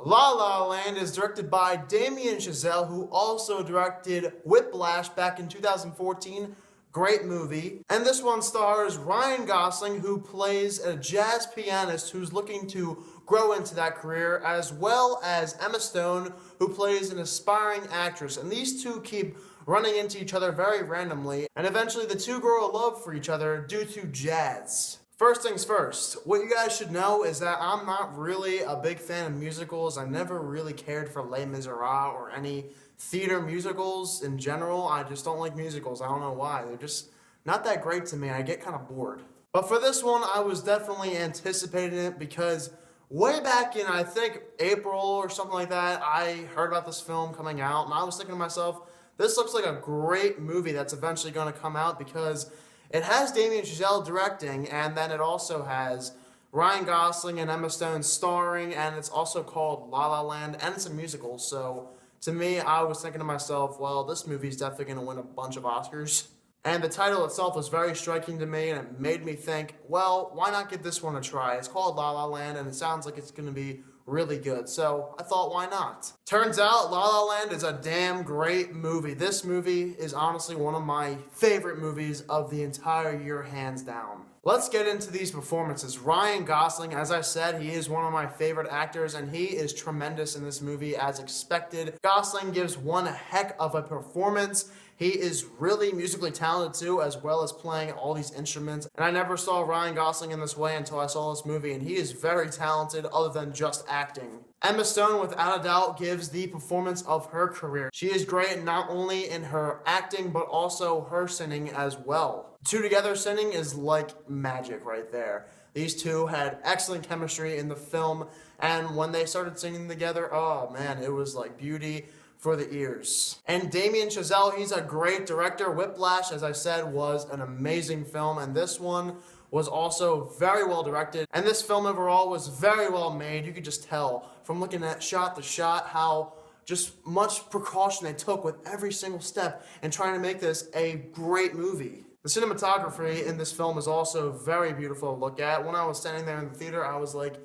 La La Land is directed by Damien Chazelle, who also directed Whiplash back in 2014. Great movie. And this one stars Ryan Gosling, who plays a jazz pianist who's looking to grow into that career, as well as Emma Stone, who plays an aspiring actress. And these two keep running into each other very randomly, and eventually the two grow a love for each other due to jazz. First things first, what you guys should know is that I'm not really a big fan of musicals. I never really cared for Les Miserables or any theater musicals in general. I just don't like musicals. I don't know why. They're just not that great to me. I get kind of bored. But for this one, I was definitely anticipating it because way back in, I think, April or something like that, I heard about this film coming out, and I was thinking to myself, this looks like a great movie that's eventually going to come out because it has Damien Chazelle directing, and then it also has Ryan Gosling and Emma Stone starring, and it's also called La La Land, and it's a musical. So to me, I was thinking to myself, well, this movie's definitely going to win a bunch of Oscars. And the title itself was very striking to me, and it made me think, well, why not give this one a try? It's called La La Land, and it sounds like it's going to be really good. So I thought, why not? Turns out La La Land is a damn great movie. This movie is honestly one of my favorite movies of the entire year, hands down. Let's get into these performances. Ryan Gosling, as I said, he is one of my favorite actors, and he is tremendous in this movie as expected. Gosling gives one heck of a performance. He is really musically talented too, as well as playing all these instruments. And I never saw Ryan Gosling in this way until I saw this movie, and he is very talented other than just acting. Emma Stone, without a doubt, gives the performance of her career. She is great not only in her acting, but also her singing as well. The two together singing is like magic right there. These two had excellent chemistry in the film, and when they started singing together, oh man, it was like beauty for the ears. And Damien Chazelle, he's a great director. Whiplash, as I said, was an amazing film, and this one was also very well directed. And this film overall was very well made. You could just tell from looking at shot to shot how just much precaution they took with every single step in trying to make this a great movie. The cinematography in this film is also very beautiful to look at. When I was standing there in the theater, I was like,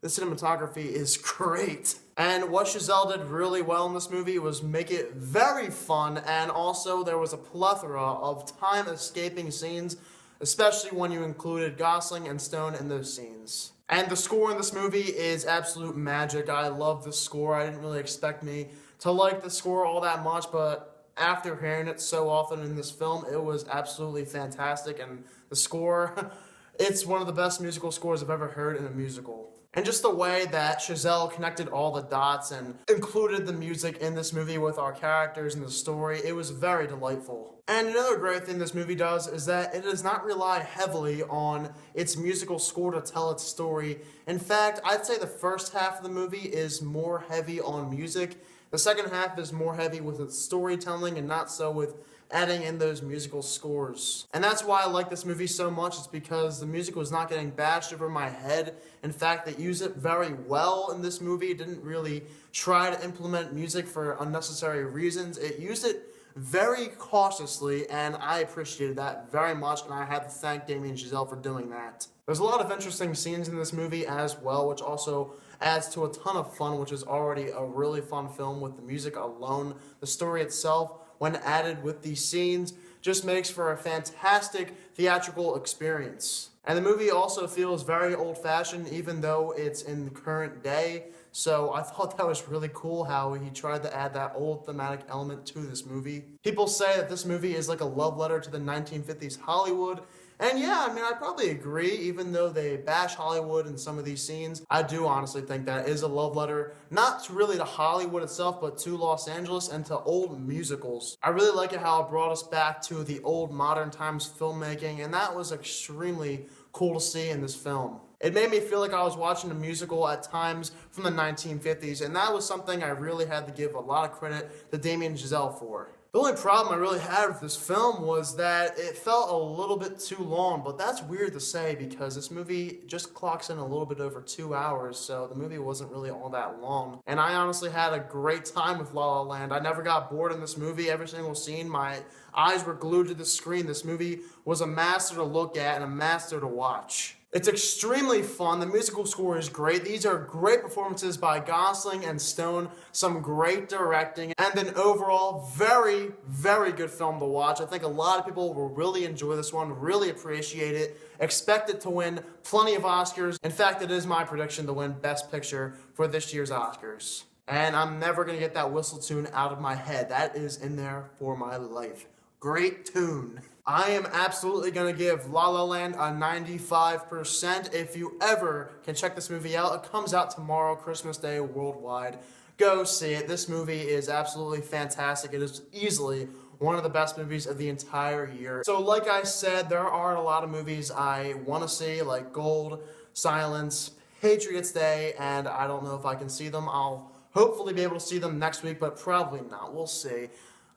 the cinematography is great. And what Chazelle did really well in this movie was make it very fun, and also there was a plethora of time-escaping scenes, especially when you included Gosling and Stone in those scenes. And the score in this movie is absolute magic. I love the score. I didn't really expect me to like the score all that much, but after hearing it so often in this film, it was absolutely fantastic. And the score, it's one of the best musical scores I've ever heard in a musical. And just the way that Chazelle connected all the dots and included the music in this movie with our characters and the story, it was very delightful. And another great thing this movie does is that it does not rely heavily on its musical score to tell its story. In fact, I'd say the first half of the movie is more heavy on music. The second half is more heavy with its storytelling and not so with adding in those musical scores. And that's why I like this movie so much. It's because the music was not getting bashed over my head. In fact, they use it very well in this movie. It didn't really try to implement music for unnecessary reasons. It used it very cautiously, and I appreciated that very much, and I have to thank Damien Chazelle for doing that. There's a lot of interesting scenes in this movie as well, which also adds to a ton of fun, which is already a really fun film with the music alone. The story itself, when added with these scenes, just makes for a fantastic theatrical experience. And the movie also feels very old-fashioned, even though it's in the current day. So I thought that was really cool how he tried to add that old thematic element to this movie. People say that this movie is like a love letter to the 1950s Hollywood. And yeah, I mean, I probably agree, even though they bash Hollywood in some of these scenes. I do honestly think that is a love letter, not really to Hollywood itself, but to Los Angeles and to old musicals. I really like it how it brought us back to the old modern times filmmaking, and that was extremely cool to see in this film. It made me feel like I was watching a musical at times from the 1950s, and that was something I really had to give a lot of credit to Damien Chazelle for. The only problem I really had with this film was that it felt a little bit too long, but that's weird to say because this movie just clocks in a little bit over 2 hours, so the movie wasn't really all that long. And I honestly had a great time with La La Land. I never got bored in this movie. Every single scene, my eyes were glued to the screen. This movie was a master to look at and a master to watch. It's extremely fun. The musical score is great. These are great performances by Gosling and Stone, some great directing, and an overall very, very good film to watch. I think a lot of people will really enjoy this one, really appreciate it, expect it to win plenty of Oscars. In fact, it is my prediction to win Best Picture for this year's Oscars. And I'm never going to get that whistle tune out of my head. That is in there for my life. Great tune. I am absolutely going to give La La Land a 95%. If you ever can check this movie out, it comes out tomorrow, Christmas Day, worldwide. Go see it. This movie is absolutely fantastic. It is easily one of the best movies of the entire year. So like I said, there are a lot of movies I want to see, like Gold, Silence, Patriots Day, and I don't know if I can see them. I'll hopefully be able to see them next week, but probably not. We'll see.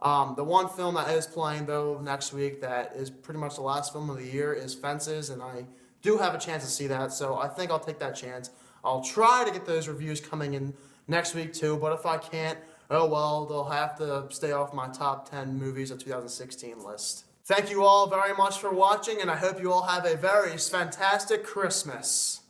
The one film that is playing, though, next week that is pretty much the last film of the year is Fences, and I do have a chance to see that, so I think I'll take that chance. I'll try to get those reviews coming in next week, too, but if I can't, oh well, they'll have to stay off my top 10 movies of 2016 list. Thank you all very much for watching, and I hope you all have a very fantastic Christmas.